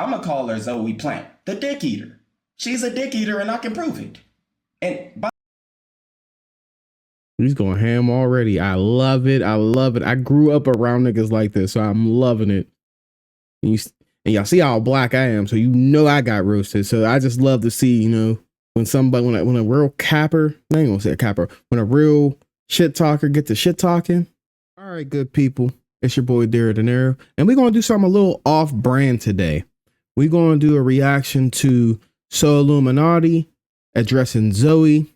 I'm going to call her Zoe Plant, the dick eater. She's a dick eater and I can prove it. And by He's going ham already. I love it. I love it. I grew up around niggas like this, so I'm loving it. And y'all see how black I am, so you know I got roasted. So I just love to see, when somebody, when a real capper, I ain't gonna say a capper, when a real shit talker get to shit talking. All right, good people. It's your boy Dero Dinero, and we're gonna do something a little off brand today. We're gonna do a reaction to Soilluminati addressing Zoe.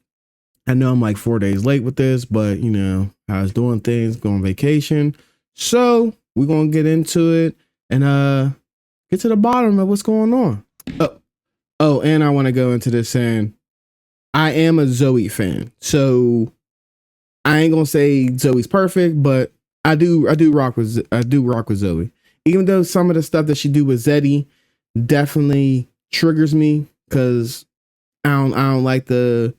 I know I'm like 4 days late with this, but I was doing things, going on vacation. So we're gonna get into it and get to the bottom of what's going on. Oh, and I want to go into this saying I am a Zoe fan. So I ain't gonna say Zoe's perfect, but I do rock with Zoe. Even though some of the stuff that she do with Zeddy definitely triggers me, because I don't like the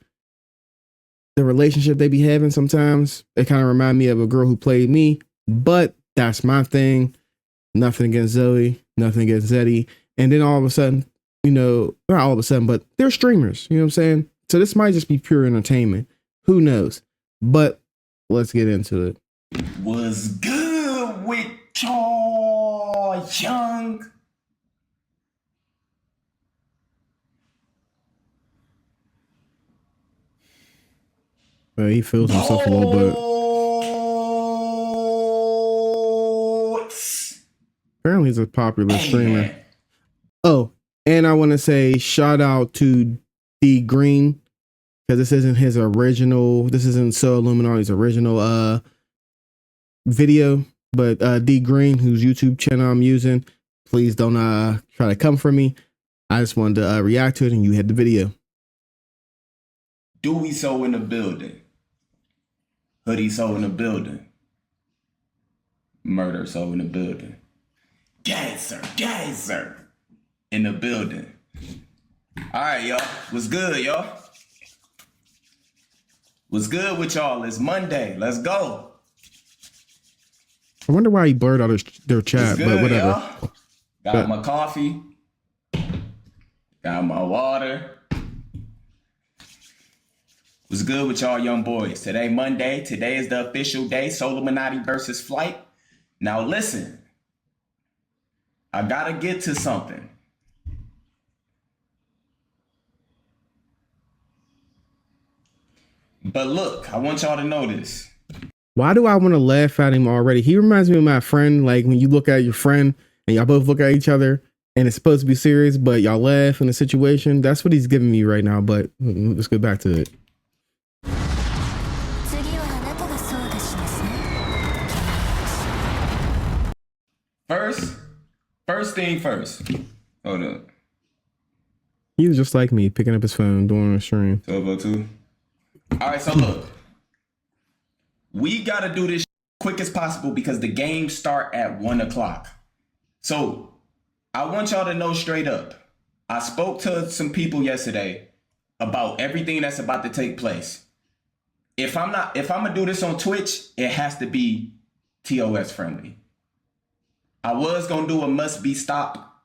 relationship they be having sometimes. It kind of remind me of a girl who played me, but that's my thing. Nothing against Zoe, nothing against Zeddy. And then all of a sudden, not all of a sudden, but they're streamers, you know what I'm saying? So this might just be pure entertainment. Who knows? But let's get into it. was good with y'all, young? Well, he feels himself a little bit. Apparently he's a popular streamer. Man. Oh, and I want to say shout out to D Green, because this isn't his original, this isn't Soilluminati's original video, but D Green, whose YouTube channel I'm using, please don't try to come for me. I just wanted to react to it, and you had the video. Dewey So in the building. Hoodie So in the building. Murder So in the building. Geyser in the building. All right, y'all. What's good, y'all? What's good with y'all? It's Monday. Let's go. I wonder why he blurred out their chat, Good, but whatever. y'all. Got my coffee. Got my water. What's good with y'all young boys? Today, Monday. Today is the official day. Soilluminati versus Flight. Now listen. I gotta get to something. But look, I want y'all to know this. Why do I want to laugh at him already? He reminds me of my friend. Like when you look at your friend and y'all both look at each other and it's supposed to be serious, but y'all laugh in the situation. That's what he's giving me right now. But let's get back to it. First thing first. Hold up. He was just like me, picking up his phone, doing a stream. 12:02. All right, so look. We got to do this quick as possible because the games start at 1 o'clock. So I want y'all to know straight up. I spoke to some people yesterday about everything that's about to take place. If I'm gonna do this on Twitch, it has to be TOS friendly. I was gonna do a must be stop.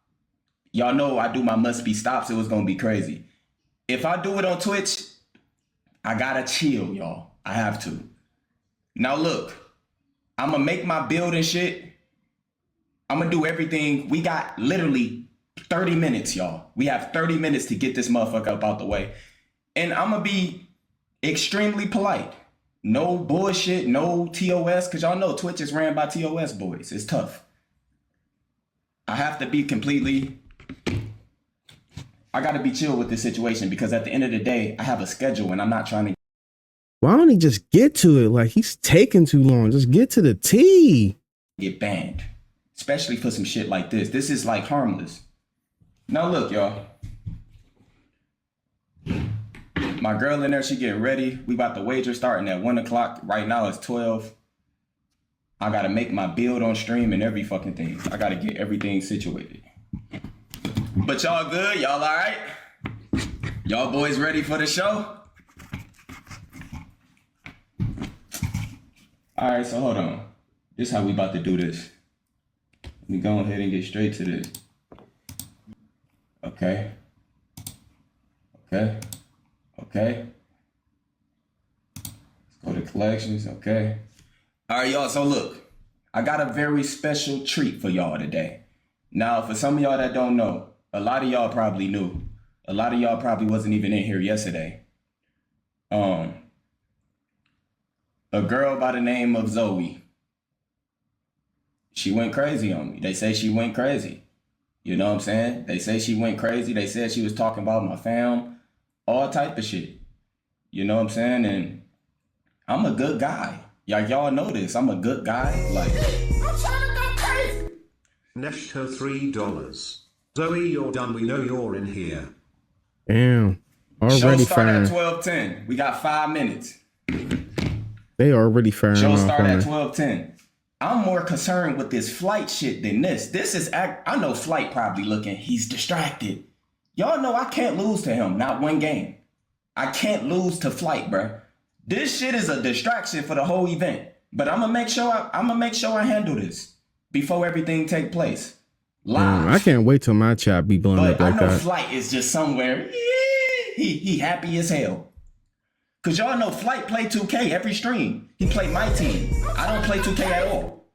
Y'all know I do my must be stops. It was gonna be crazy. If I do it on Twitch, I gotta chill, y'all. I have to. Now look, I'm gonna make my build and shit. I'm gonna do everything. We got literally 30 minutes, y'all. We have 30 minutes to get this motherfucker up out the way. And I'm gonna be extremely polite. No bullshit, no TOS, because y'all know Twitch is ran by TOS boys. It's tough. I have to be I gotta be chill with this situation because at the end of the day, I have a schedule and I'm not trying to. Why don't he just get to it? Like, he's taking too long. Just get to the T. Get banned, especially for some shit like this. This is like harmless. Now look, y'all. My girl in there, she getting ready. We about the wager starting at 1 o'clock. Right now it's 12. I gotta make my build on stream and every fucking thing. I gotta get everything situated. But y'all good? Y'all all right? Y'all boys ready for the show? All right, so hold on. This is how we about to do this. Let me go ahead and get straight to this. Okay. Okay. Okay. Let's go to collections. Okay. All right, y'all. So look, I got a very special treat for y'all today. Now, for some of y'all that don't know, a lot of y'all probably knew. A lot of y'all probably wasn't even in here yesterday. A girl by the name of Zoe. She went crazy on me. They say she went crazy. You know what I'm saying? They say she went crazy. They said she was talking about my fam, all type of shit. You know what I'm saying? And I'm a good guy. Y'all know this. I'm a good guy. Like, I'm trying to go crazy. Neshto $3. Zoe, you're done. We know you're in here. Damn. Already show start firing. at 12:10. We got 5 minutes. They already firing. Show off start on at her. 12:10. I'm more concerned with this flight shit than this. This is, I know Flight probably looking, he's distracted. Y'all know I can't lose to him, not one game. I can't lose to Flight, bruh. This shit is a distraction for the whole event. But I'm gonna make sure I handle this before everything take place. Live. I can't wait till my chat be blown But up like I know that. Flight is just somewhere. He happy as hell. Cause y'all know Flight play 2K every stream. He play my team. I don't play 2K at all.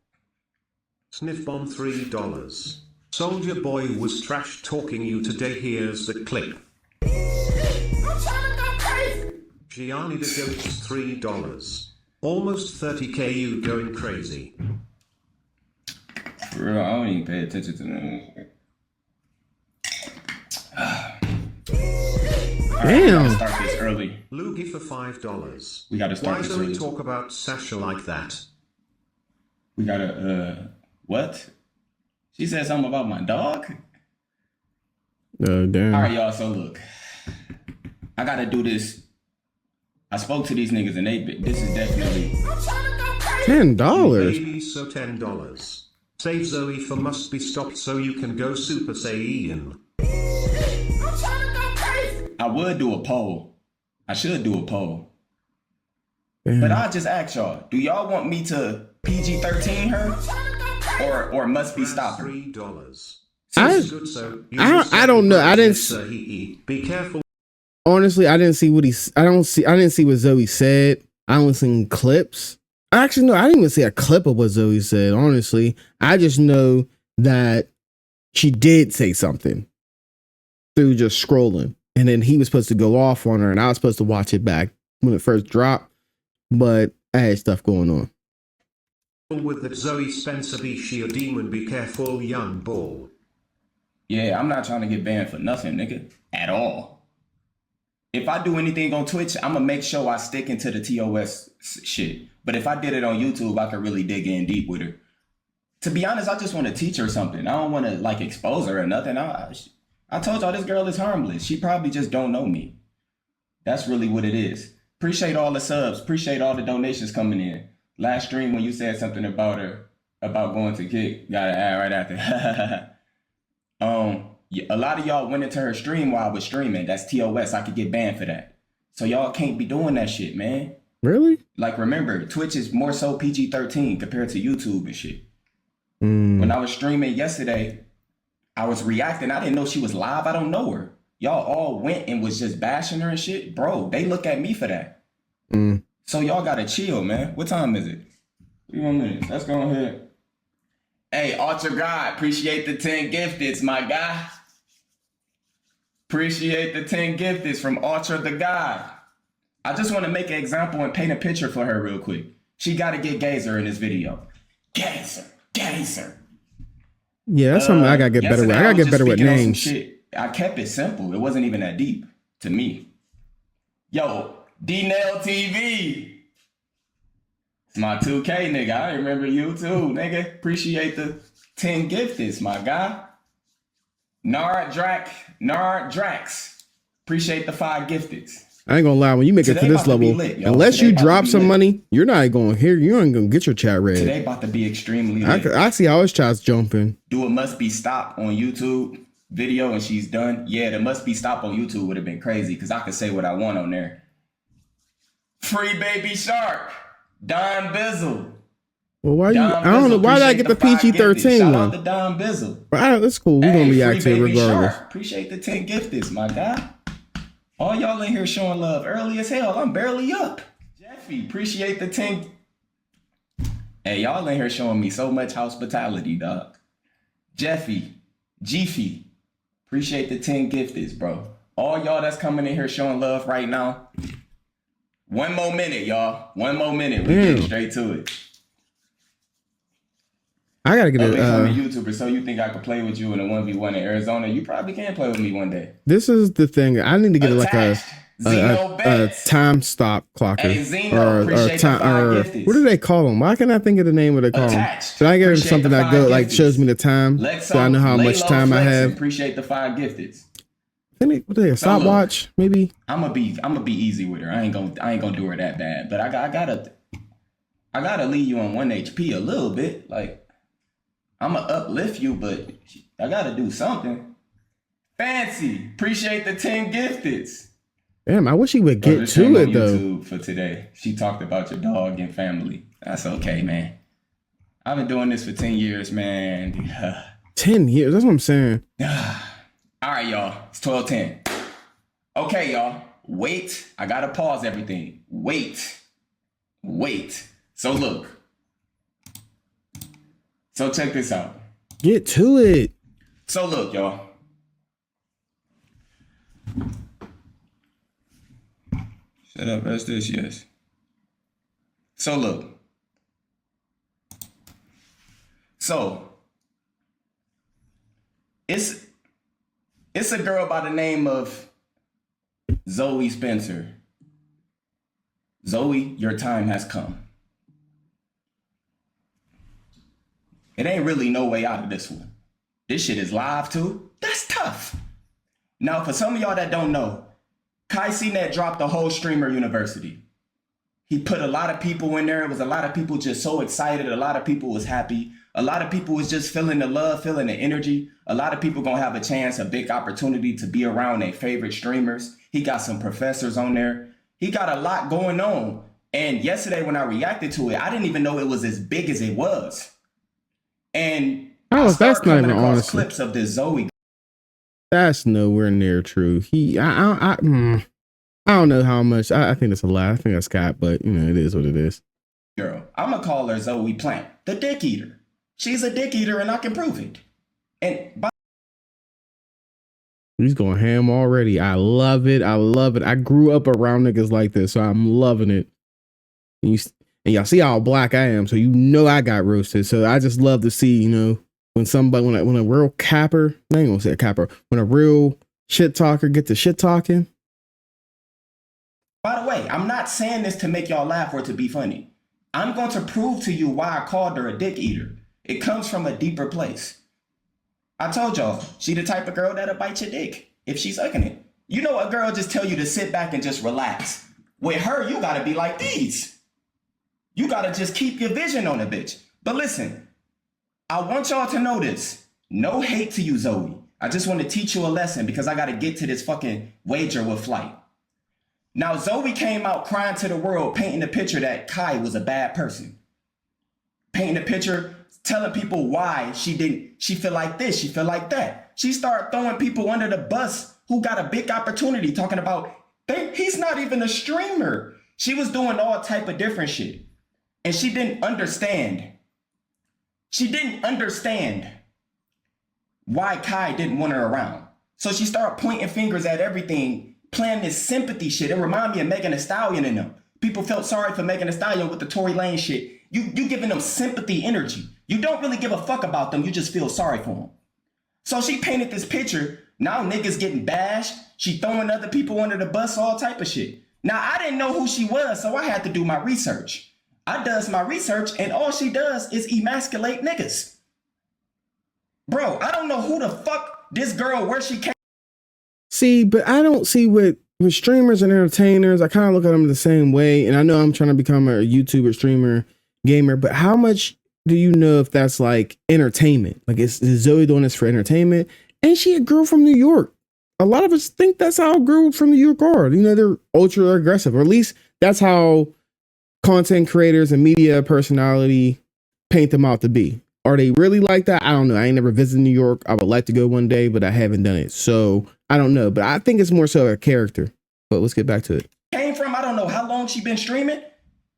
Sniff bomb $3. Soldier Boy was trash talking you today. Here's the clip. I'm trying to go crazy. Gianni the Goats $3. Almost 30k you going crazy. For real, I don't even pay attention to them. Damn. Right, start this early. Loogie for $5. We gotta start Why this Zoe early. talk about Sasha like that? We gotta, what? She said something about my dog? Damn. All right, y'all, so look. I gotta do this. I spoke to these niggas and this is definitely... $10. Baby, so $10. Save Zoe for must be stopped so you can go Super Saiyan. I would do a poll. I should do a poll. Damn. But I'll just ask y'all, do y'all want me to PG-13 her? Or must be stop her? $3. I don't know. I didn't be careful. Honestly, I didn't see what I didn't see what Zoe said. I only seen clips. Actually, no, I didn't even see a clip of what Zoe said, honestly. I just know that she did say something through just scrolling. And then he was supposed to go off on her, and I was supposed to watch it back when it first dropped. But I had stuff going on. With that Zoe Spencer be she a demon, be careful, young bull. Yeah, I'm not trying to get banned for nothing, nigga. At all. If I do anything on Twitch, I'm gonna make sure I stick into the TOS shit. But if I did it on YouTube, I could really dig in deep with her. To be honest, I just want to teach her something. I don't want to like expose her or nothing. I told y'all this girl is harmless. She probably just don't know me. That's really what it is. Appreciate all the subs. Appreciate all the donations coming in. Last stream when you said something about her, about going to kick, got an ad right after. A lot of y'all went into her stream while I was streaming. That's TOS. I could get banned for that. So y'all can't be doing that shit, man. Really? Like, remember, Twitch is more so PG-13 compared to YouTube and shit. When I was streaming yesterday, I was reacting. I didn't know she was live. I don't know her. Y'all all went and was just bashing her and shit. Bro, they look at me for that. So y'all gotta chill, man. What time is it? 3 minutes. Let's go ahead. Hey, Ultra God, appreciate the 10 gifteds, my guy. Appreciate the 10 gifteds from Ultra the God. I just want to make an example and paint a picture for her real quick. She got to get Gazer in this video. Gazer. Yeah, that's something I gotta get better with. I gotta get better with names. Shit. I kept it simple. It wasn't even that deep to me. Yo, D-Nail TV. It's my 2K, nigga. I remember you too, nigga. Appreciate the 10 gifteds, my guy. Nard Drax. Appreciate the 5 gifteds. I ain't gonna lie, when you make it to this level, unless you drop some money, you're not gonna hear. You ain't gonna get your chat read. Today about to be extremely lit. I see how his chat's jumping. Do a must be stop on YouTube video and she's done. Yeah, the must be stop on YouTube would have been crazy because I could say what I want on there. Free Baby Shark, Don Bizzle. Well, why you? Dom I don't know. Bizzle, Why did I appreciate get the the 5 gifted. PG-13 Shout one? out to Dom Bizzle. All right, that's cool. We're gonna Hey, react to it Free Baby regardless. Shark. Appreciate the 10 gifteds, my guy. All y'all in here showing love early as hell. I'm barely up. Jeffy, appreciate the 10. Hey, y'all in here showing me so much hospitality, dog. Jeffy, Jiffy, appreciate the 10 gifteds, bro. All y'all that's coming in here showing love right now. One more minute, y'all. One more minute. We get straight to it. I gotta get it. Become a YouTuber, so you think I could play with you in a 1v1 in Arizona? You probably can play with me one day. This is the thing. I need to get like a time stop clocker. Hey, Zeno, appreciate the 5 gifted. What do they call them? Why can't I think of the name of the call them? Should I get Appreciate something the that 5 go like gifted. shows me the time Lexo, so I know how much Laylo time I Flexing, have? Appreciate the 5 gifteds. What are they, a stopwatch maybe? I'm gonna be easy with her. I ain't gonna do her that bad. But I gotta leave you on 1 HP a little bit. Like I'm gonna uplift you, but I gotta do something. Fancy, appreciate the 10 gifteds. Damn, I wish he would get to it though. YouTube for today. She talked about your dog and family. That's okay, man. I've been doing this for 10 years, man. 10 years, that's what I'm saying. All right, y'all. It's 12:10. Okay, y'all. Wait. I gotta pause everything. Wait. So look. So check this out. Get to it. So look, y'all. Shut up. Rest this. Yes. So look. So it's a girl by the name of Zoe Spencer. Zoe, your time has come. It ain't really no way out of this one. This shit is live too. That's tough. Now, for some of y'all that don't know, Kai CNET dropped the whole Streamer University. He put a lot of people in there. It was a lot of people just so excited. A lot of people was happy. A lot of people was just feeling the love, feeling the energy. A lot of people gonna have a chance, a big opportunity to be around their favorite streamers. He got some professors on there. He got a lot going on. And yesterday when I reacted to it, I didn't even know it was as big as it was. And that's not even across clips of this Zoe. That's nowhere near true. I don't know how much. I think it's a lie. I think that's Scott, but you know, it is what it is. Girl, I'm gonna call her Zoe Plant, the dick eater. She's a dick eater, and I can prove it. And he's going ham already. I love it. I grew up around niggas like this, so I'm loving it. And y'all see how black I am, so you know I got roasted. So I just love to see, you know, when a real capper, I ain't gonna say a capper, when a real shit talker get to shit talking. By the way, I'm not saying this to make y'all laugh or to be funny. I'm going to prove to you why I called her a dick eater. It comes from a deeper place. I told y'all, she the type of girl that'll bite your dick if she's sucking it. You know, a girl just tell you to sit back and just relax. With her, you gotta be like these. You gotta just keep your vision on a bitch. But listen, I want y'all to know this. No hate to you, Zoe. I just want to teach you a lesson because I gotta get to this fucking wager with Flight. Now, Zoe came out crying to the world, painting a picture that Kai was a bad person. Painting a picture, telling people why she feel like this, she feel like that. She started throwing people under the bus who got a big opportunity, talking about, he's not even a streamer. She was doing all type of different shit. And she didn't understand. She didn't understand why Kai didn't want her around. So she started pointing fingers at everything, playing this sympathy shit. It reminded me of Megan Thee Stallion and them. People felt sorry for Megan Thee Stallion with the Tory Lane shit. You giving them sympathy energy. You don't really give a fuck about them. You just feel sorry for them. So she painted this picture. Now niggas getting bashed. She throwing other people under the bus, all type of shit. Now I didn't know who she was, so I had to do my research. I does my research, and all she does is emasculate niggas. Bro, I don't know who the fuck this girl, where she came. See, but I don't see with streamers and entertainers, I kind of look at them the same way. And I know I'm trying to become a YouTuber, streamer, gamer, but how much do you know if that's like entertainment? Like, is Zoe doing this for entertainment? And she a girl from New York. A lot of us think that's how a girl from New York are. You know, they're ultra aggressive, or at least that's how content creators and media personality paint them out to be. Are they really like that? I don't know. I ain't never visited New York. I would like to go one day, but I haven't done it. So I don't know. But I think it's more so a character. But let's get back to it. Came from, I don't know how long she been streaming.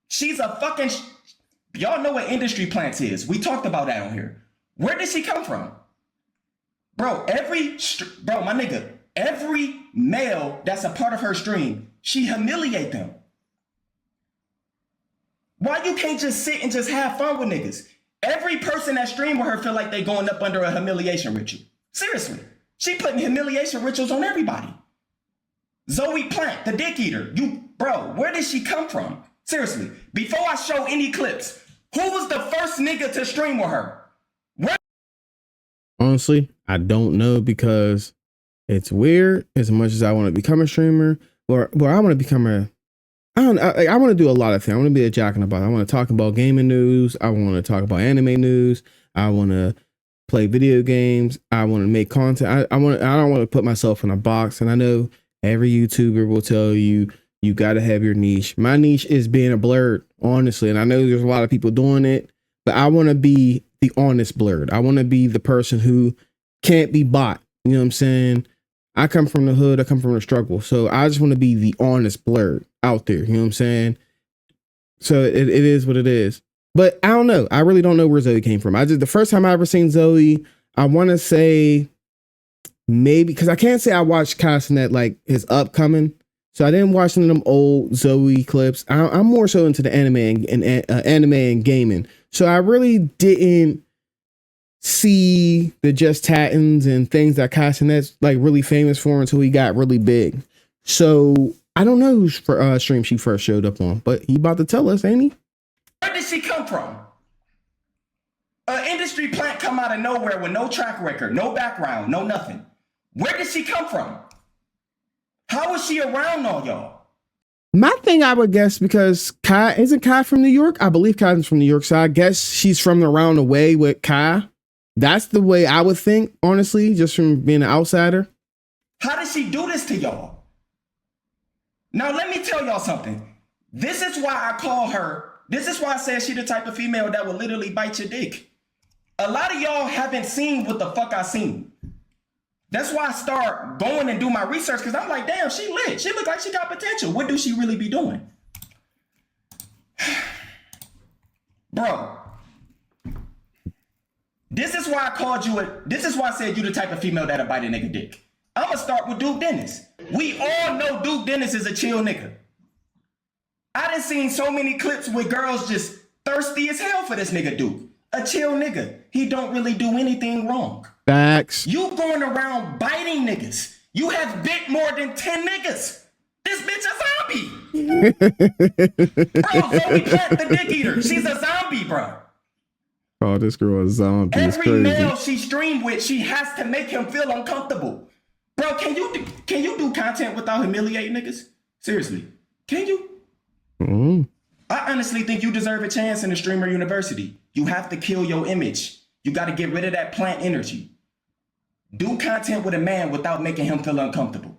She's a fucking, y'all know what industry plants is. We talked about that on here. Where did she come from? Bro, my nigga, every male that's a part of her stream, she humiliate them. Why you can't just sit and just have fun with niggas? Every person that stream with her feel like they going up under a humiliation ritual. Seriously. She putting humiliation rituals on everybody. Zoe Plant, the dick eater. Bro, where did she come from? Seriously. Before I show any clips, who was the first nigga to stream with her? Honestly, I don't know because it's weird as much as I want to become a streamer or I want to become I want to do a lot of things. I want to be a jack in the box. I want to talk about gaming news. I want to talk about anime news. I want to play video games. I want to make content. I don't want to put myself in a box. And I know every YouTuber will tell you, you got to have your niche. My niche is being a blurred, honestly. And I know there's a lot of people doing it, but I want to be the honest blurred. I want to be the person who can't be bought. You know what I'm saying? I come from the hood. I come from the struggle. So I just want to be the honest blurred out there. You know what I'm saying? So it is what it is. But I don't know. I really don't know where Zoe came from. The first time I ever seen Zoe, I want to say maybe, because I can't say I watched Castanet like his upcoming. So I didn't watch any of them old Zoe clips. I'm more so into the anime and gaming. So I really didn't see the Just Tattins and things that Castanet's like really famous for until he got really big. So I don't know whose stream she first showed up on, but he about to tell us, ain't he? Where did she come from? An industry plant come out of nowhere with no track record, no background, no nothing. Where did she come from? How was she around all y'all? My thing, I would guess, because isn't Kai from New York? I believe Kai's from New York, so I guess she's from around the way with Kai. That's the way I would think, honestly, just from being an outsider. How did she do this to y'all? Now, let me tell y'all something. This is why I said she the type of female that will literally bite your dick. A lot of y'all haven't seen what the fuck I seen. That's why I start going and do my research, because I'm like, damn, she lit. She look like she got potential. What do she really be doing? Bro, this is why I said you the type of female that'll bite a nigga dick. I'm gonna start with Duke Dennis. We all know Duke Dennis is a chill nigga. I done seen so many clips with girls just thirsty as hell for this nigga Duke. A chill nigga. He don't really do anything wrong. Facts. You going around biting niggas. You have bit more than 10 niggas. This bitch a zombie. Bro, Zoe Plant, the dick eater. She's a zombie, bro. Oh, this girl is a zombie. Every male she streamed with, she has to make him feel uncomfortable. Bro, can you do content without humiliating niggas? Seriously, can you? Mm-hmm. I honestly think you deserve a chance in the streamer university. You have to kill your image. You got to get rid of that plant energy. Do content with a man without making him feel uncomfortable.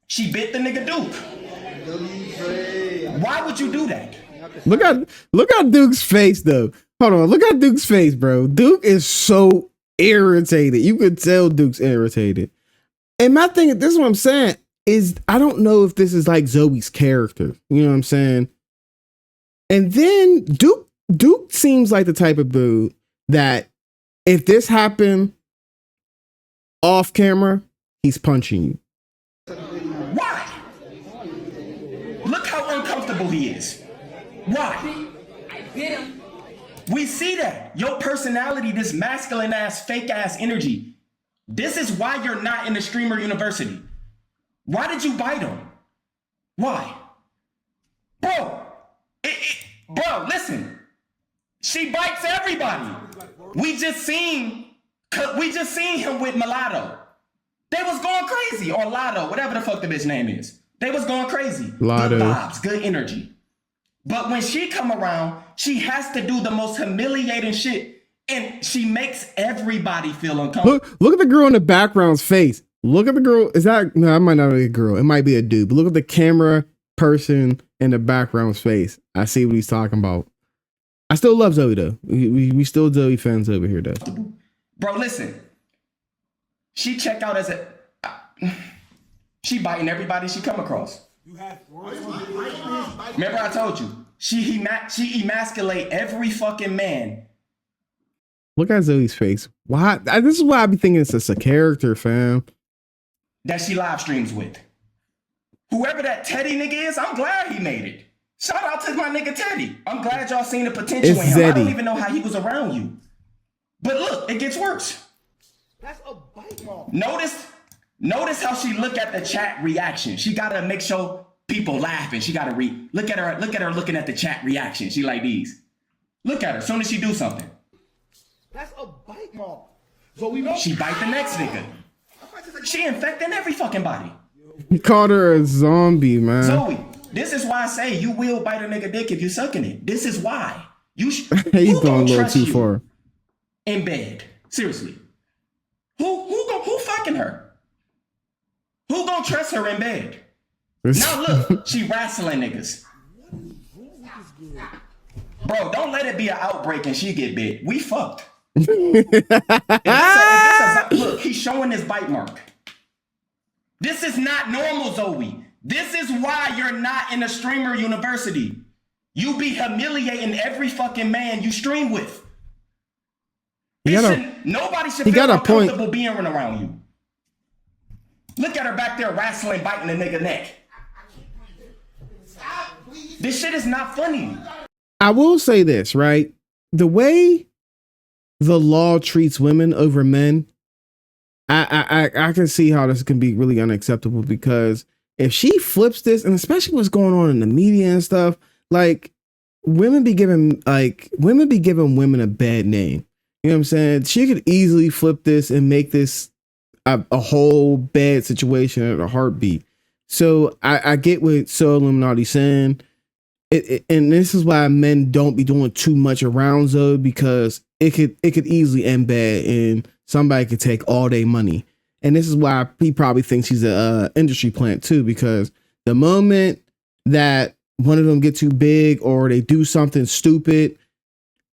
She bit the nigga Duke. Why would you do that? Look at Duke's face though. Hold on, look at Duke's face, bro. Duke is so irritated. You could tell Duke's irritated. And my thing, this is what I'm saying, is I don't know if this is like Zoe's character. You know what I'm saying? And then Duke seems like the type of dude that if this happened off camera, he's punching you. Why? Look how uncomfortable he is. Why? We see that. Your personality, this masculine ass, fake ass energy. This is why you're not in the streamer university. Why did you bite him? Why? Bro, listen. She bites everybody. We just seen him with Mulatto. They was going crazy. Or Lotto, whatever the fuck the bitch name is. They was going crazy. Lotto. Good vibes, good energy. But when she come around, she has to do the most humiliating shit. And she makes everybody feel uncomfortable. Look at the girl in the background's face. Look at the girl. No, it might not be a girl. It might be a dude. But look at the camera person in the background's face. I see what he's talking about. I still love Zoe though. We still Zoe fans over here though. Bro, listen. She check out as a... She biting everybody she come across. Remember I told you. She emasculate every fucking man. Look at Zoe's face. Why? This is why I be thinking it's just a character, fam. That she live streams with. Whoever that Teddy nigga is, I'm glad he made it. Shout out to my nigga Teddy. I'm glad y'all seen the potential in him. Zeddy. I don't even know how he was around you. But look, it gets worse. That's a bite mark. Notice how she look at the chat reaction. She gotta make sure people laughing. She gotta look at her looking at the chat reaction. She like these. Look at her as soon as she do something. That's a bite mark. So we know She bite the next nigga. She infecting every fucking body. He called her a zombie, man. Zoe, this is why I say you will bite a nigga dick if you sucking it. This is why. He's who going gonna a little trust too you far. in bed? Seriously. Who fucking her? Who gonna trust her in bed? Now look, she wrestling niggas. Bro, don't let it be an outbreak and she get bit. We fucked. Look, he's showing his bite mark. This is not normal, Zoe. This is why you're not in a streamer university. You be humiliating every fucking man you stream with. Nobody should feel uncomfortable being around you. Look at her back there wrestling, biting the nigga neck. This shit is not funny. I will say this, right? The way the law treats women over men, I can see how this can be really unacceptable, because if she flips this, and especially what's going on in the media and stuff, like women be giving women a bad name. You know what I'm saying? She could easily flip this and make this a whole bad situation at a heartbeat. So I get what Soilluminati saying. And this is why men don't be doing too much around Zoe, because it could easily end bad and somebody could take all their money. And this is why he probably thinks he's a industry plant too, because the moment that one of them get too big or they do something stupid,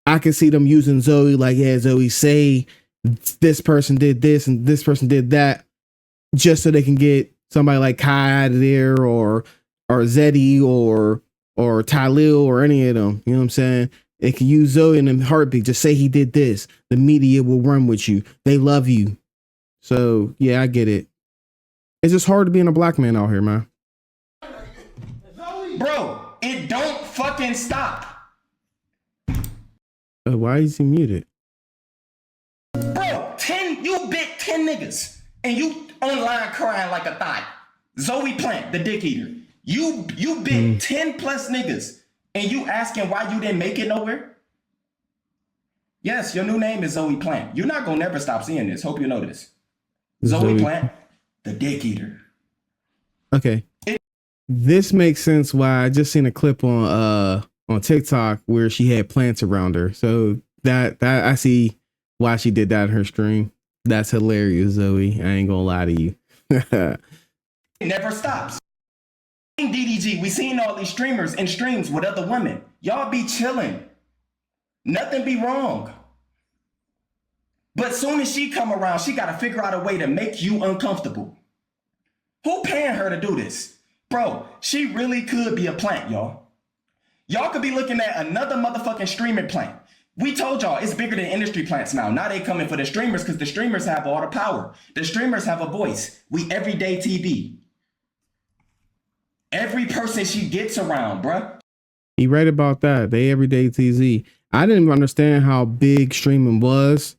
I can see them using Zoe like, yeah, Zoe, say this person did this and this person did that, just so they can get somebody like Kai out of there, or Zeddy or Tylil or any of them. You know what I'm saying? They can use Zoe in a heartbeat. Just say he did this. The media will run with you. They love you. So yeah, I get it. It's just hard to being a black man out here, man. Bro, it don't fucking stop. Why is he muted? Bro, you bit 10 niggas and you online crying like a thot. Zoe Plant, the dick eater. You bit 10 plus niggas and you asking why you didn't make it nowhere? Yes, your new name is Zoe Plant. You're not gonna never stop seeing this. Hope you know this. Zoe Plant, the dick eater. Okay. This makes sense why I just seen a clip on TikTok where she had plants around her. So that I see why she did that in her stream. That's hilarious, Zoe. I ain't gonna lie to you. It never stops. DDG, we seen all these streamers in streams with other women. Y'all be chilling. Nothing be wrong. But soon as she come around, she gotta figure out a way to make you uncomfortable. Who paying her to do this? Bro, she really could be a plant, y'all. Y'all could be looking at another motherfucking streaming plant. We told y'all it's bigger than industry plants now. Now they coming for the streamers because the streamers have all the power. The streamers have a voice. We everyday TV. Every person she gets around, bruh. He right about that. They everyday TZ. I didn't even understand how big streaming was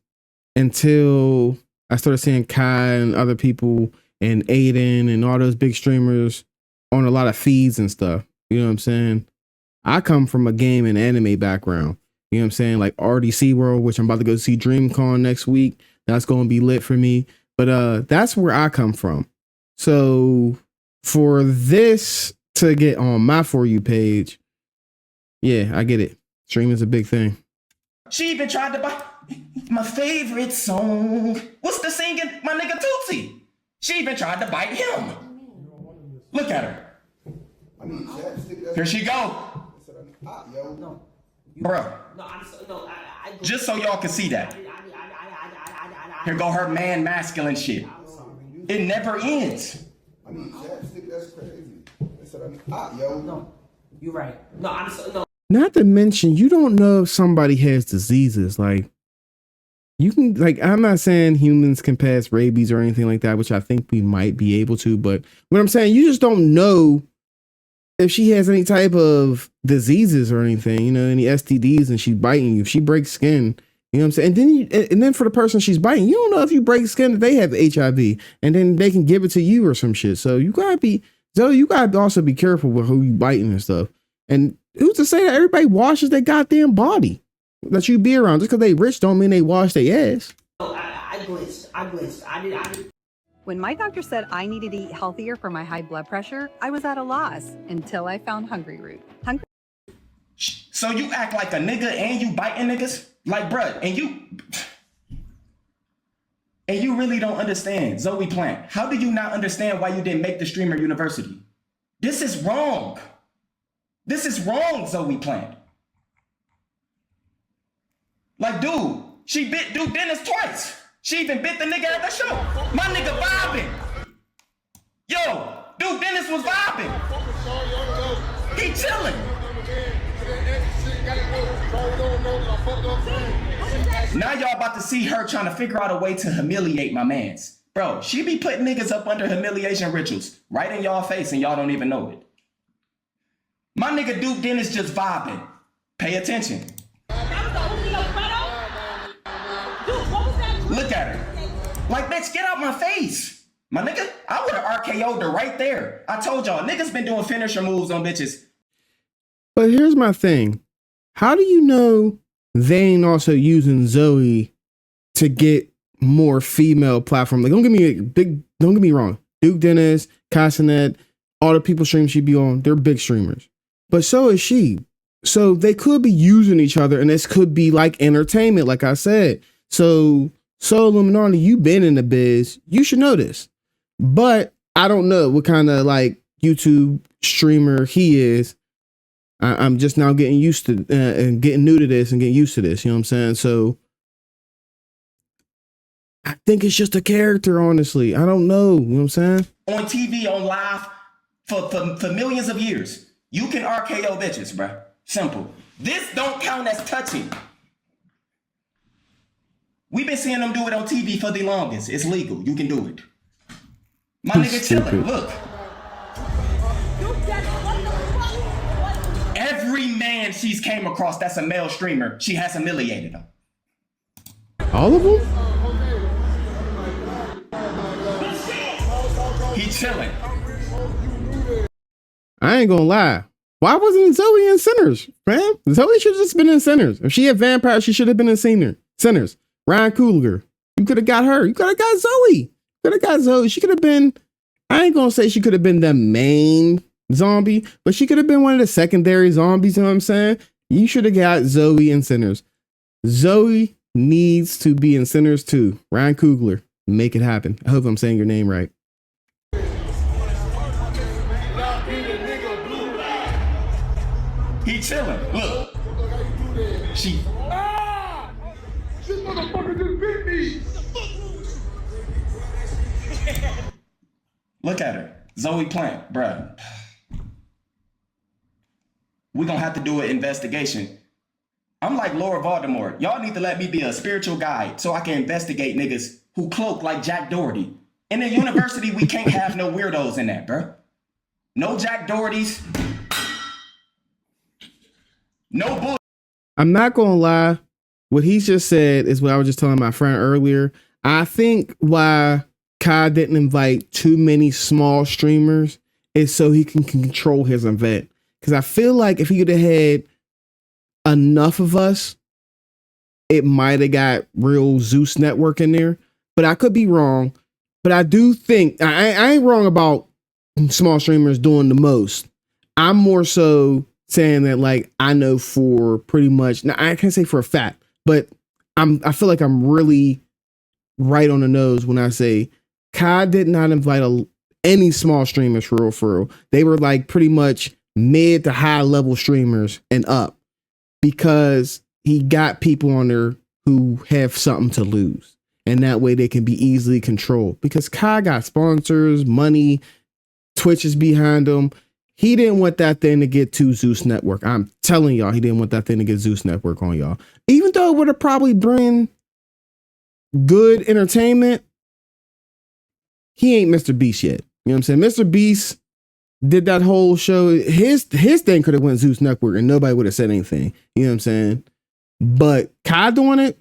until I started seeing Kai and other people and Aiden and all those big streamers on a lot of feeds and stuff. You know what I'm saying? I come from a game and anime background. You know what I'm saying? Like RDC World, which I'm about to go see DreamCon next week. That's going to be lit for me. But that's where I come from. So for this to get on my For You page, yeah, I get it. Streaming is a big thing. She even tried to buy my favorite song. What's the singing? My nigga Tootsie. She even tried to bite him. Look at her. Here she go. Bruh. Just so y'all can see that. Here go her man masculine shit. It never ends. I mean, that's crazy. That's what yo. No, you're right. No. Not to mention, you don't know if somebody has diseases. Like, you can, like, I'm not saying humans can pass rabies or anything like that, which I think we might be able to. But what I'm saying, you just don't know if she has any type of diseases or anything, you know, any STDs, and she's biting you. If she breaks skin, you know what I'm saying? And then for the person she's biting, you don't know if you break skin that they have HIV, and then they can give it to you or some shit. So you gotta also be careful with who you biting and stuff. And who's to say that everybody washes their goddamn body that you be around? Just because they rich don't mean they wash their ass. I glitched. I did. When my doctor said I needed to eat healthier for my high blood pressure, I was at a loss until I found Hungry Root. So you act like a nigga and you biting niggas? Like, bruh, and you really don't understand, Zoe Plant. How do you not understand why you didn't make the streamer university? This is wrong. This is wrong, Zoe Plant. Like, dude, she bit Duke Dennis twice. She even bit the nigga at the show. My nigga vibing. Yo, Duke Dennis was vibing. He chilling. Now y'all about to see her trying to figure out a way to humiliate my mans. Bro, she be putting niggas up under humiliation rituals right in y'all face and y'all don't even know it. My nigga Duke Dennis just vibing. Pay attention. Look at her. Like, bitch, get out my face. My nigga, I would have RKO'd her right there. I told y'all, niggas been doing finisher moves on bitches. But here's my thing. How do you know they ain't also using Zoe to get more female platform? Like, don't get me wrong. Duke Dennis, Cassinet, all the people stream she be on, they're big streamers. But so is she. So they could be using each other, and this could be like entertainment, like I said. So Soilluminati, you been in the biz, you should know this. But I don't know what kind of like YouTube streamer he is. I'm just now getting used to and getting new to this and getting used to this. You know what I'm saying? So I think it's just a character, honestly. I don't know. You know what I'm saying? On TV, on live, for millions of years. You can RKO bitches, bruh. Simple. This don't count as touching. We've been seeing them do it on TV for the longest. It's legal. You can do it. My nigga chilling. Look. Every man she's came across that's a male streamer, she has humiliated him. All of them? He chilling. I ain't gonna lie. Why wasn't Zoe in Sinners, man? Zoe should have just been in Sinners. If she had vampires, she should have been in Sinners. Ryan Coogler. You could have got her. You could have got Zoe. Could have got Zoe. She could have been, I ain't gonna say she could have been the main zombie, but she could have been one of the secondary zombies, you know what I'm saying? You should have got Zoe in Sinners. Zoe needs to be in Sinners too. Ryan Coogler. Make it happen. I hope I'm saying your name right. He chilling. Look. She. This motherfucker just bit me. Look at her. Zoe Plant, bruh. We're gonna have to do an investigation. I'm like Lord Voldemort. Y'all need to let me be a spiritual guide so I can investigate niggas who cloak like Jack Doherty. In the university, we can't have no weirdos in that, bruh. No Jack Dohertys. No bull. I'm not gonna lie. What he just said is what I was just telling my friend earlier. I think why Kai didn't invite too many small streamers is so he can control his event. Because I feel like if he could have had enough of us, it might have got real Zeus Network in there. But I could be wrong. But I do think I ain't wrong about small streamers doing the most. I'm more so saying that, like, I know for pretty much, now I can't say for a fact, but I feel like I'm really right on the nose when I say Kai did not invite any small streamers for real, for real. They were like pretty much mid to high level streamers and up. because he got people on there who have something to lose. And that way they can be easily controlled. Because Kai got sponsors, money, Twitch is behind him. He didn't want that thing to get to Zeus Network. I'm telling y'all, he didn't want that thing to get Zeus Network on y'all. Even though it would have probably bring good entertainment, he ain't Mr. Beast yet. You know what I'm saying? Mr. Beast did that whole show. His thing could have went Zeus Network and nobody would have said anything. You know what I'm saying? But Kai doing it,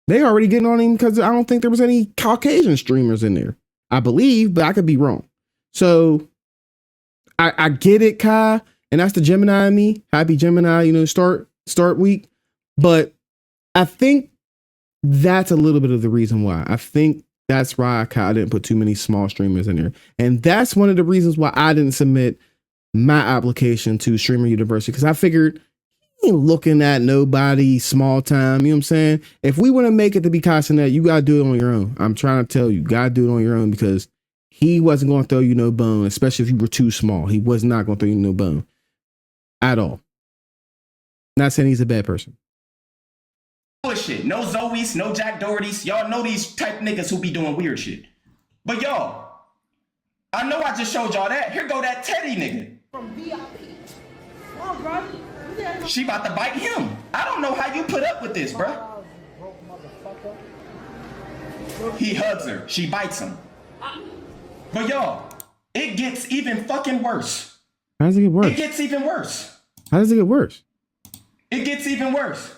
they already getting on him because I don't think there was any Caucasian streamers in there. I believe, but I could be wrong. So I get it, Kai, and that's the Gemini in me. Happy Gemini, you know, start week. But I think that's a little bit of the reason why. I think that's why Kai didn't put too many small streamers in there. And that's one of the reasons why I didn't submit my application to Streamer University, because I figured he ain't looking at nobody small time. You know what I'm saying? If we want to make it to be Castanet, you got to do it on your own. I'm trying to tell you, got to do it on your own, because he wasn't going to throw you no bone, especially if you were too small. He was not going to throw you no bone at all. Not saying he's a bad person. Bullshit. No Zoe's, no Jack Doherty's. Y'all know these type niggas who be doing weird shit. But y'all, I know I just showed y'all that. Here go that Teddy nigga. From VIP. Oh, bro. Yeah. She about to bite him. I don't know how you put up with this, bruh. He hugs her. She bites him. But y'all, it gets even fucking worse. How does it get worse? It gets even worse. How does it get worse? It gets even worse.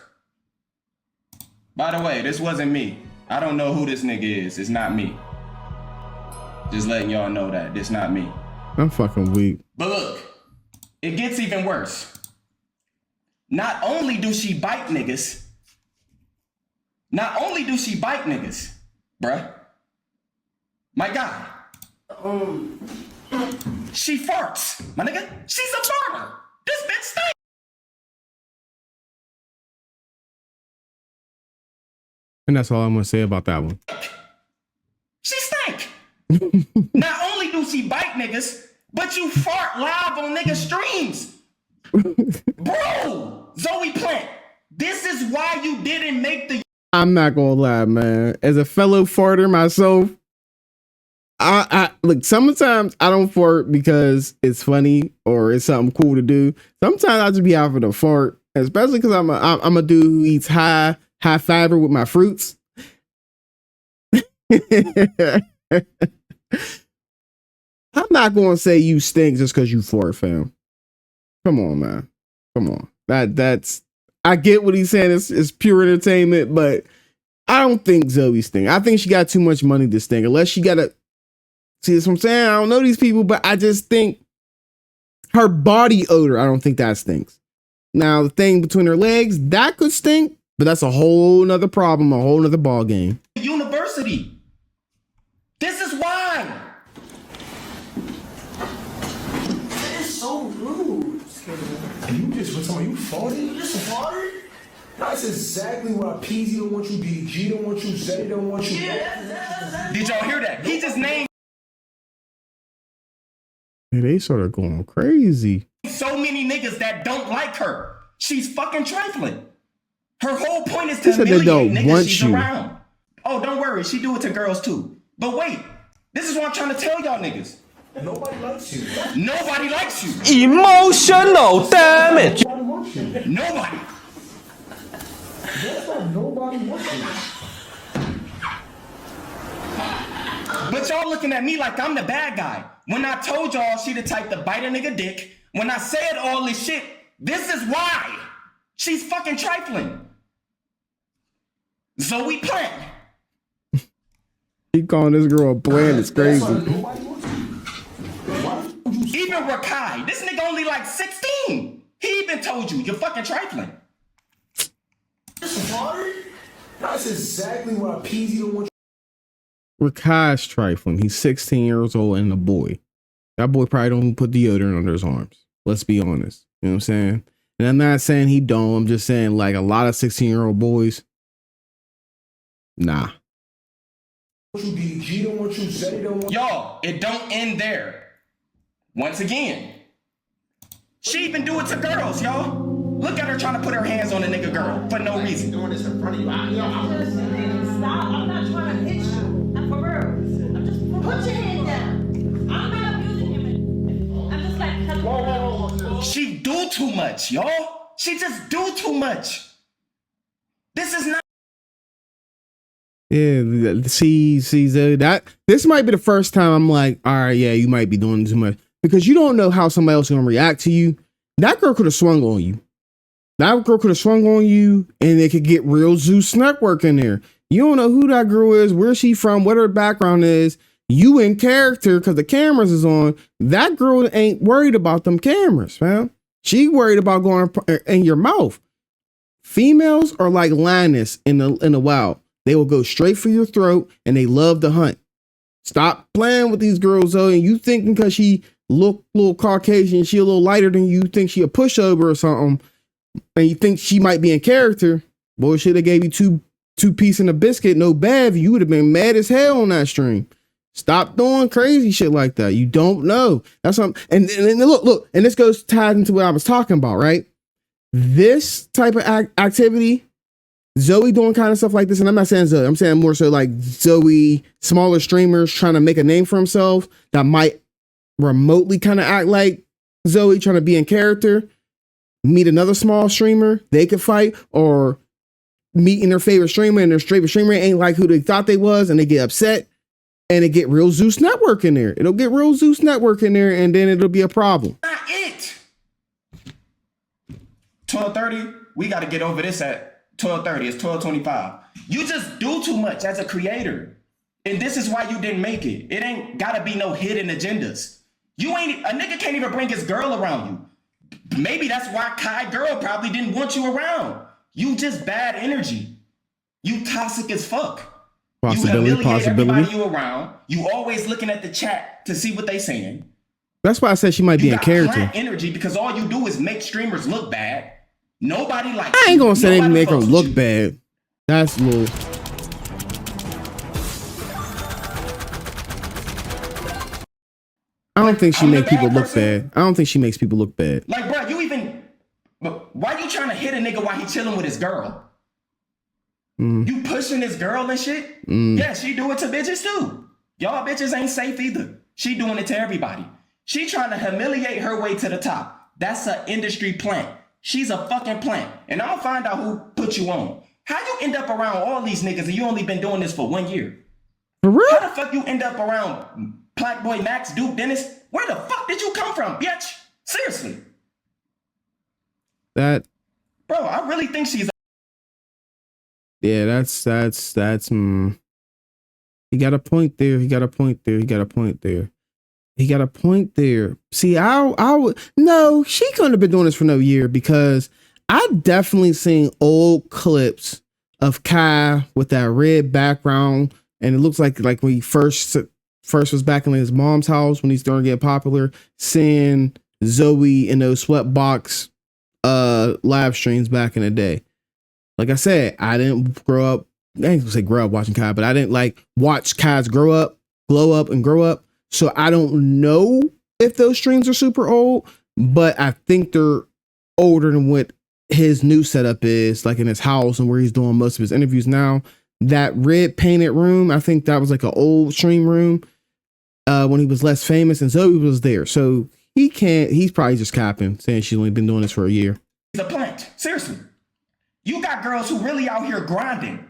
By the way, this wasn't me. I don't know who this nigga is. It's not me. Just letting y'all know that. It's not me. I'm fucking weak. But look, it gets even worse. Not only do she bite niggas, bruh. My guy. She farts, my nigga. She's a farmer. This bitch stinks. And that's all I'm going to say about that one. She stank. Not only do she bite niggas, but you fart live on nigga streams. Bro, Zoe Plant, this is why you didn't make the... I'm not going to lie, man. As a fellow farter myself, I look, sometimes I don't fart because it's funny or it's something cool to do. Sometimes I just be out for the fart, especially because I'm a dude who eats high fiber with my fruits. I'm not going to say you stink just because you fart, fam. Come on, man. Come on. That's I get what he's saying. It's pure entertainment, but I don't think Zoe stink. I think she got too much money to stink. Unless she got a... See, that's what I'm saying. I don't know these people, but I just think her body odor, I don't think that stinks. Now, the thing between her legs, that could stink, but that's a whole nother problem, a whole nother ball game. University. This is why. That is so rude. And you just, what's on, you farted? You just farted? That's exactly why PZ don't want you, BG don't want you, Zay don't want you. Yeah, Did y'all hear that? He just named Yeah, they sort of going crazy. so many niggas that don't like her. She's fucking trifling. Her whole point is He to said they humiliate don't niggas want she's you. around. Oh, don't worry. She do it to girls too. But wait, this is what I'm trying to tell y'all niggas. Nobody likes you. Nobody likes you. Emotional damage. Nobody wants you. Nobody. That's why nobody wants you. But y'all looking at me like I'm the bad guy. When I told y'all she the type to bite a nigga dick, when I said all this shit, this is why. She's fucking trifling. Zoe Plant. He calling this girl a bland. It's crazy. Nobody wants you. Even Rakai, this nigga only like 16. He even told you, you're fucking trifling. Just farted? That's exactly why PZ don't want Rakai's trifling. He's 16 years old and a boy. That boy probably don't put deodorant under his arms. Let's be honest. You know what I'm saying? And I'm not saying he don't. I'm just saying like a lot of 16-year-old boys. Nah. you, BG don't want you, Zay don't want you. Y'all, it don't end there. Once again, she even do it to girls, y'all. Look at her trying to put her hands on a nigga girl for no reason. Doing this in front of you. Stop. I'm not trying to hit you. I'm for real. I'm just put your hand down. I'm not abusing him. I'm just like, Whoa. She do too much, y'all. She just do too much. This is not. Yeah, see, Zoe, that this might be the first time I'm like, all right, yeah, you might be doing too much because you don't know how somebody else is gonna react to you. That girl could have swung on you. That girl could have swung on you, and they could get real Zeus network in there. You don't know who that girl is, where she from, what her background is. You in character because the cameras is on. That girl ain't worried about them cameras, fam. She worried about going in your mouth. Females are like lioness in the wild. They will go straight for your throat, and they love to hunt. Stop playing with these girls, though, and you thinking because she look a little Caucasian, she a little lighter than you, think she a pushover or something, and you think she might be in character. Bullshit, they gave you two piece and a biscuit, no bev, you would have been mad as hell on that stream. Stop doing crazy shit like that. You don't know. That's something. And look, and this goes tied into what I was talking about, right? This type of activity, Zoe doing kind of stuff like this, and I'm not saying Zoe, I'm saying more so like Zoe, smaller streamers trying to make a name for himself that might remotely kind of act like Zoe, trying to be in character, meet another small streamer, they could fight, or meeting their favorite streamer and their favorite streamer ain't like who they thought they was, and they get upset, and it get real Zeus network in there. It'll get real Zeus network in there, and then it'll be a problem. Not it. 12:30. We got to get over this at 12:30. It's 12:25. You just do too much as a creator, and this is why you didn't make it. It ain't gotta be no hidden agendas. You ain't a nigga can't even bring his girl around you. Maybe that's why Kai girl probably didn't want you around. You just bad energy. You toxic as fuck. You humiliate everybody you around. You always looking at the chat to see what they saying. That's why I said she might be in character. Plant energy because all you do is make streamers look bad. Nobody likes. I ain't gonna say they make them fucks look with you. bad. That's a little. I don't think she make people look bad. I don't think she makes people look bad. Like, bro, you even. Why you trying to hit a nigga while he chilling with his girl? You pushing his girl and shit? Yeah, she do it to bitches too. Y'all bitches ain't safe either. She doing it to everybody. She trying to humiliate her way to the top. That's an industry plant. She's a fucking plant. And I'll find out who put you on. How you end up around all these niggas and you only been doing this for 1 year? For real? How the fuck you end up around Black Boy Max, Duke Dennis? Where the fuck did you come from, bitch? Seriously. That. Bro, I really think she's. Yeah, that's. He got a point there. He got a point there. He got a point there. He got a point there. See, I would no. She couldn't have been doing this for no year because I definitely seen old clips of Kai with that red background, and it looks like when he first was back in his mom's house when he started getting popular, seeing Zoe in those sweatbox live streams back in the day. Like I said, I didn't grow up. I ain't gonna say grow up watching Kai, but I didn't like watch Kai's glow up and grow up. So I don't know if those streams are super old, but I think they're older than what his new setup is, like in his house and where he's doing most of his interviews now. That red painted room, I think that was like an old stream room when he was less famous, and Zoe was there. So he's probably just capping, saying she's only been doing this for a year. He's a plant. Seriously. You got girls who really out here grinding,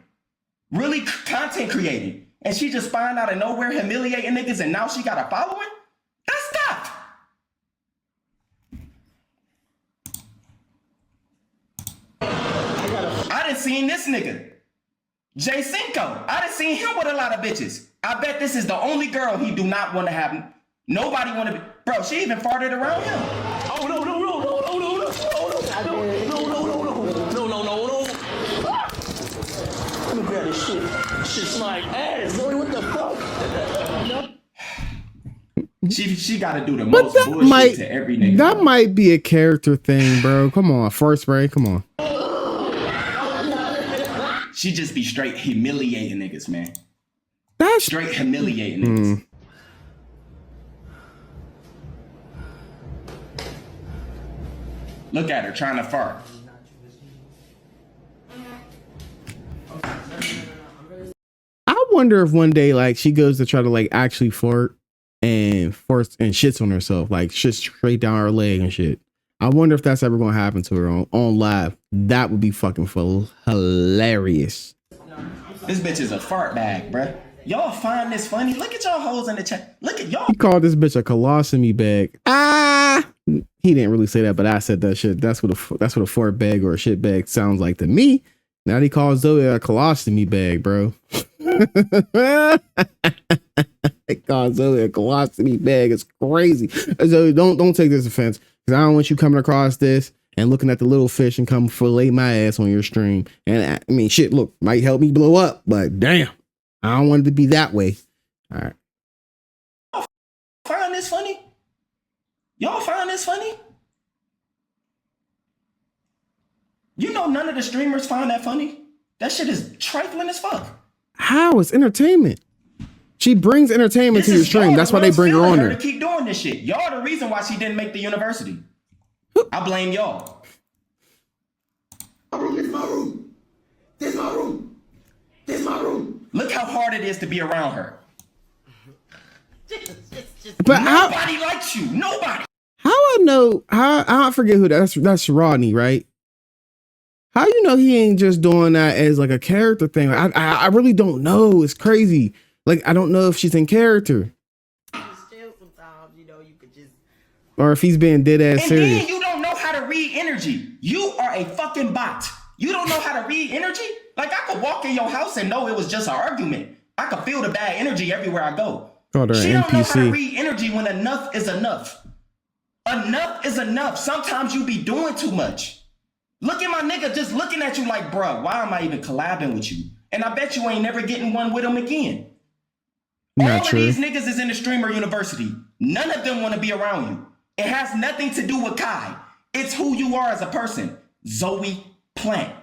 really content creating, and she just find out of nowhere humiliating niggas, and now she got a following? That's that. I done seen this nigga, J Cinco. I done seen him with a lot of bitches. I bet this is the only girl he do not want to have. Nobody want to be. Bro, she even farted around him. Oh, no. Let me grab this shit. Shit's like ass. Zoe, what the fuck? She got to do the But most that bullshit to every nigga. That might be a character thing, bro. Come on, first break. Come on. She just be straight humiliating niggas, man. That's Straight humiliating niggas. Look at her trying to fart. wonder if one day like she goes to try to like actually fart and shits on herself, like shit straight down her leg and shit. I wonder if that's ever gonna happen to her on live. That would be fucking hilarious. This bitch is a fart bag, bruh. Y'all find this funny? Look at y'all hoes in the chat. Look at y'all. He called this bitch a colostomy bag. He didn't really say that, but I said that shit. That's what a fart bag or a shit bag sounds like to me. Now he calls Zoe a colostomy bag, bro. He calls Zoe a colostomy bag. It's crazy. Zoe, don't take this offense, because I don't want you coming across this and looking at the little fish and come fillet my ass on your stream. And I mean, shit, look, might help me blow up, but damn, I don't want it to be that way. All right. Find this funny? Y'all find this funny? You know none of the streamers find that funny? That shit is trifling as fuck. How? It's entertainment. She brings entertainment to your stream. That's why they bring her on there. To keep doing this shit. Y'all the reason why she didn't make the university. I blame y'all. This my room. This my room. This my room. Look how hard it is to be around her. But nobody likes you. Nobody. How I know? How I forget who that's Rodney, right? How you know he ain't just doing that as like a character thing? I really don't know. It's crazy. Like I don't know if she's in character, or if he's being dead ass serious. And then you don't know how to read energy. You are a fucking bot. You don't know how to read energy? Like I could walk in your house and know it was just an argument. I could feel the bad energy everywhere I go. Called her she an don't know how to NPC. read energy when enough is enough. Enough is enough. Sometimes you be doing too much. Look at my nigga just looking at you like, bruh, why am I even collabing with you? And I bet you ain't never getting one with him again. Not All true. of these niggas is in the streamer university. None of them want to be around you. It has nothing to do with Kai. It's who you are as a person. Zoe Plant.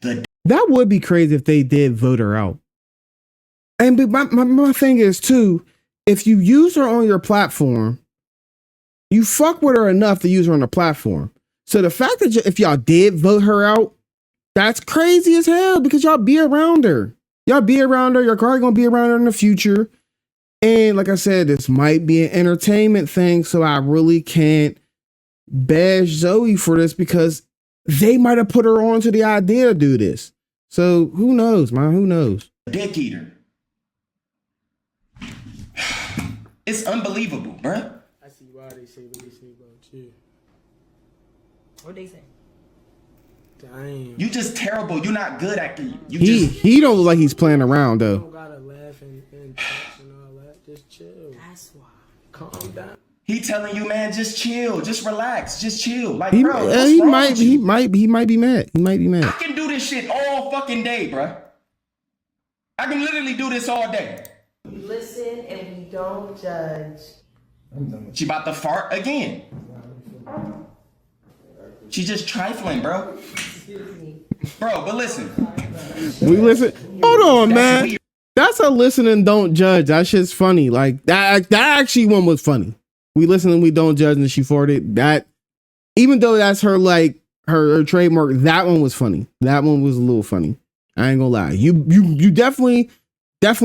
That would be crazy if they did vote her out. And but my thing is too, if you use her on your platform, you fuck with her enough to use her on the platform. So the fact that if y'all did vote her out, that's crazy as hell, because y'all be around her. Y'all be around her. You're probably gonna be around her in the future. And like I said, this might be an entertainment thing, so I really can't bash Zoe for this, because they might have put her on to the idea to do this. So who knows, man? Who knows? Dick eater. It's unbelievable, bruh. I see why they say what they say about you. What they say? Damn. You just terrible. You're not good at it. He don't look like he's playing around You though. don't gotta laugh and touch and all that. Just chill. That's why. Calm down. He telling you, man, just chill, just relax, just chill. Like, He, bro, what's he wrong might with you? he might be mad. He might be mad. I can do this shit all fucking day, bruh. I can literally do this all day. We listen and we don't judge. She about to fart again. She just trifling, bro. Bro, but listen. We listen. Hold on, That's man. weird. That's a listen and don't judge. That shit's funny. Like that actually one was funny. We listen and we don't judge, and she farted. That, even though that's her like her trademark, that one was funny. That one was a little funny. I ain't gonna lie. You definitely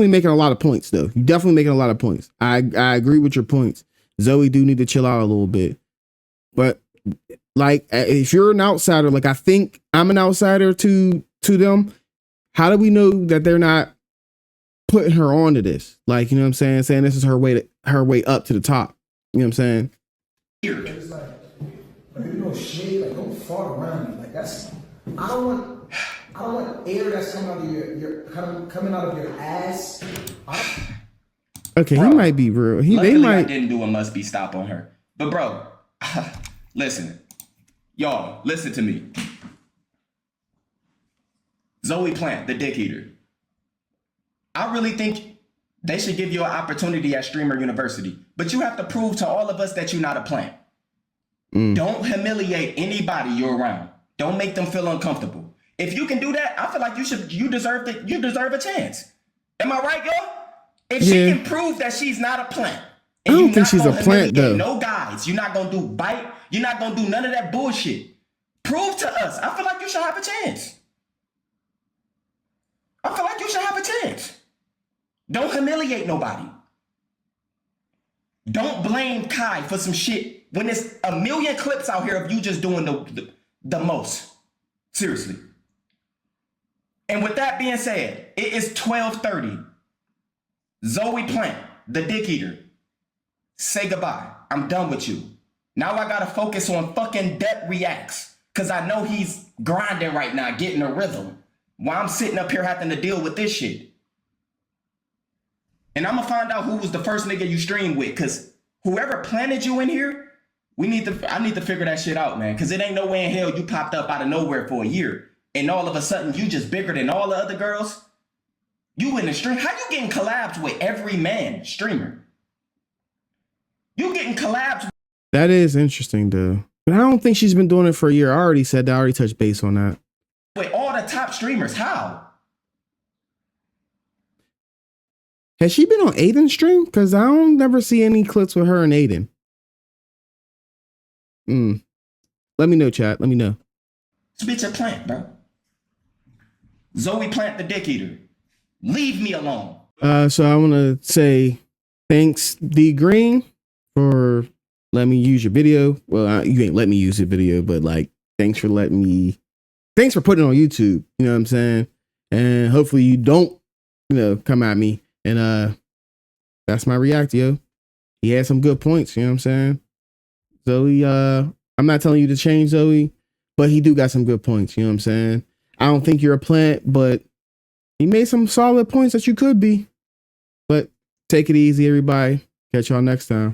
making a lot of points though. You definitely making a lot of points. I agree with your points. Zoe do need to chill out a little bit. But like, if you're an outsider, like I think I'm an outsider to them, how do we know that they're not putting her onto this? Like, you know what I'm saying? Saying this is her way up to the top. You know what I'm saying? It's like you know, shit, like don't fart around me. Like that's I don't want air that's coming out of your coming out of your ass. Okay, Bro, he might be real. They Luckily, I might. didn't do a must be stop on her. But bro, listen. Y'all, listen to me. Zoe Plant, the dick eater. I really think they should give you an opportunity at Streamer University. But you have to prove to all of us that you're not a plant. Don't humiliate anybody you're around. Don't make them feel uncomfortable. If you can do that, I feel like you deserve a chance. Am I right, y'all? If she can prove that she's not a plant. I don't think she's a plant though. No guides. You're not gonna do bite. You're not gonna do none of that bullshit. Prove to us. I feel like you should have a chance. Don't humiliate nobody. Don't blame Kai for some shit when there's a million clips out here of you just doing the most. Seriously. And with that being said, it is 12:30. Zoe Plant, the dick eater. Say goodbye. I'm done with you. Now I gotta focus on fucking Depp Reacts. Cause I know he's grinding right now, getting a rhythm. While I'm sitting up here having to deal with this shit. And I'm gonna find out who was the first nigga you streamed with. Cause whoever planted you in here, I need to figure that shit out, man. Cause it ain't no way in hell you popped up out of nowhere for a year. And all of a sudden you just bigger than all the other girls. You in the stream. How you getting collabs with every man streamer? You getting collabs. That is interesting, though. But I don't think she's been doing it for a year. I already said that. I already touched base on that. With all the top streamers. How? Has she been on Aiden's stream? Because I don't never see any clips with her and Aiden. Let me know, chat. Let me know. This bitch a plant, bro. Zoe Plant, the dick eater. Leave me alone. So I want to say thanks, D Green, for letting me use your video. Well, you ain't let me use the video, but like, thanks for putting it on YouTube. You know what I'm saying? And hopefully you don't, come at me. And that's my react, yo. He had some good points. You know what I'm saying? Zoe, I'm not telling you to change Zoe, but he do got some good points. You know what I'm saying? I don't think you're a plant, but he made some solid points that you could be. But take it easy, everybody. Catch y'all next time.